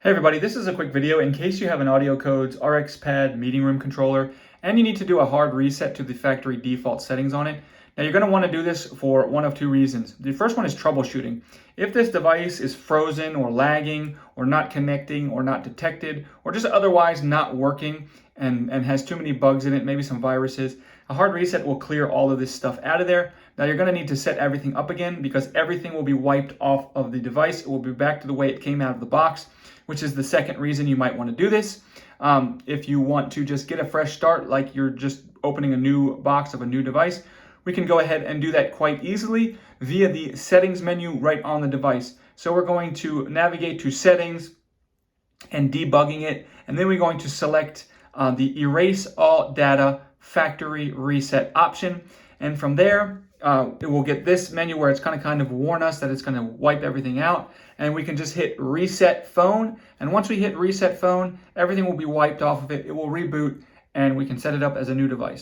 Hey everybody, this is a quick video in case you have an AudioCodes RX Pad meeting room controller and you need to do a hard reset to the factory default settings on it. Now you're going to want to do this for one of two reasons. The first one is troubleshooting. If this device is frozen or lagging or not connecting or not detected or just otherwise not working and has too many bugs in it, maybe some viruses, a hard reset will clear all of this stuff out of there. Now you're going to need to set everything up again because everything will be wiped off of the device. It will be back to the way it came out of the box, which is the second reason you might want to do this. If you want to just get a fresh start, like you're just opening a new box of a new device, we can go ahead and do that quite easily via the settings menu right on the device. So we're going to navigate to settings and debugging it, and then we're going to select the erase all data factory reset option. And from there, it will get this menu where it's going to kind of warn us that it's going to wipe everything out. And we can just hit reset phone. And once we hit reset phone, everything will be wiped off of it. It will reboot and we can set it up as a new device.